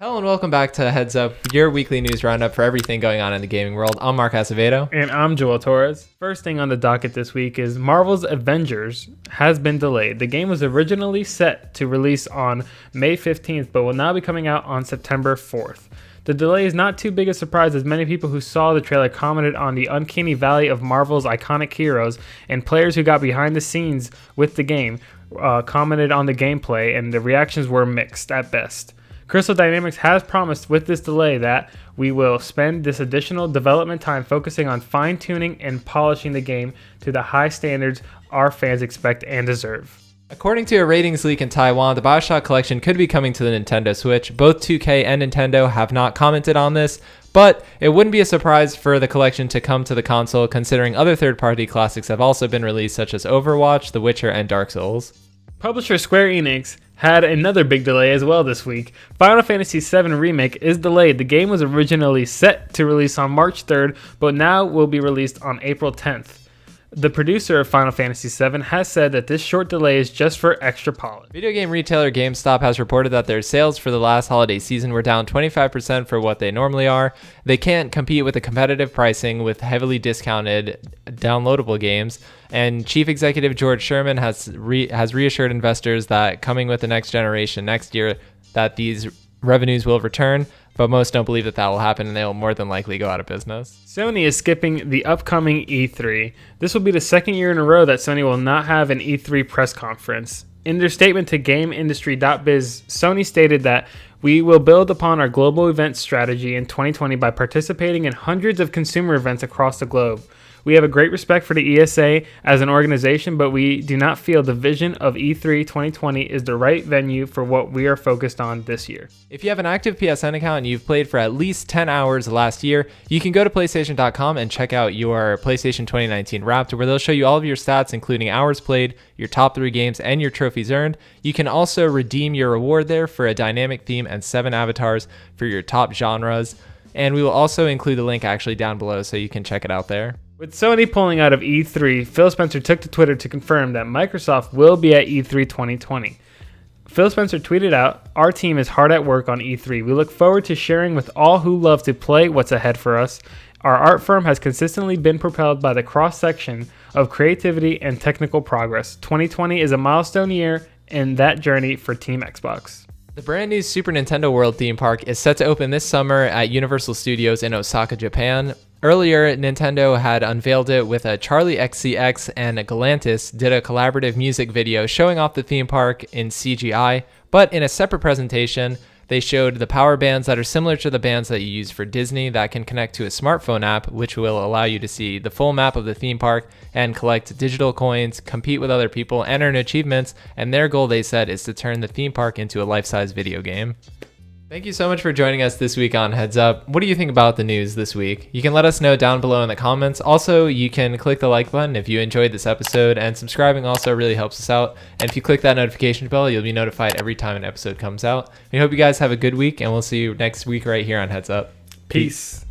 Hello and welcome back to Heads Up, your weekly news roundup for everything going on in the gaming world. I'm Mark Acevedo. And I'm Joel Torres. First thing on the docket this week is Marvel's Avengers has been delayed. The game was originally set to release on May 15th, but will now be coming out on September 4th. The delay is not too big a surprise, as many people who saw the trailer commented on the uncanny valley of Marvel's iconic heroes, and players who got behind the scenes with the game commented on the gameplay, and the reactions were mixed at best. Crystal Dynamics has promised with this delay that we will spend this additional development time focusing on fine-tuning and polishing the game to the high standards our fans expect and deserve. According to a ratings leak in Taiwan, the BioShock collection could be coming to the Nintendo Switch. Both 2K and Nintendo have not commented on this, but it wouldn't be a surprise for the collection to come to the console, considering other third-party classics have also been released, such as Overwatch, The Witcher, and Dark Souls. Publisher Square Enix had another big delay as well this week. Final Fantasy VII Remake is delayed. The game was originally set to release on March 3rd, but now will be released on April 10th. The producer of Final Fantasy VII has said that this short delay is just for extra polish. Video game retailer GameStop has reported that their sales for the last holiday season were down 25% for what they normally are. They can't compete with the competitive pricing with heavily discounted downloadable games. And Chief Executive George Sherman has reassured investors that coming with the next generation next year, that these revenues will return. But most don't believe that will happen, and they will more than likely go out of business. Sony is skipping the upcoming E3. This will be the second year in a row that Sony will not have an E3 press conference. In their statement to GameIndustry.biz, Sony stated that we will build upon our global event strategy in 2020 by participating in hundreds of consumer events across the globe. We have a great respect for the ESA as an organization, but we do not feel the vision of E3 2020 is the right venue for what we are focused on this year. If you have an active PSN account and you've played for at least 10 hours last year, you can go to PlayStation.com and check out your PlayStation 2019 Wrapped, where they'll show you all of your stats, including hours played, your top 3 games, and your trophies earned. You can also redeem your reward there for a dynamic theme and 7 avatars for your top genres. And we will also include the link actually down below so you can check it out there. With Sony pulling out of E3, Phil Spencer took to Twitter to confirm that Microsoft will be at E3 2020. Phil Spencer tweeted out, "Our team is hard at work on E3. We look forward to sharing with all who love to play what's ahead for us. Our art firm has consistently been propelled by the cross-section of creativity and technical progress. 2020 is a milestone year in that journey for Team Xbox." The brand new Super Nintendo World theme park is set to open this summer at Universal Studios in Osaka, Japan. Earlier, Nintendo had unveiled it with a Charlie XCX, and Galantis did a collaborative music video showing off the theme park in CGI, but in a separate presentation, they showed the power bands that are similar to the bands that you use for Disney that can connect to a smartphone app, which will allow you to see the full map of the theme park and collect digital coins, compete with other people, and earn achievements, and their goal, they said, is to turn the theme park into a life-size video game. Thank you so much for joining us this week on Heads Up. What do you think about the news this week? You can let us know down below in the comments. Also, you can click the like button if you enjoyed this episode, and subscribing also really helps us out. And if you click that notification bell, you'll be notified every time an episode comes out. We hope you guys have a good week, and we'll see you next week right here on Heads Up. Peace. Peace.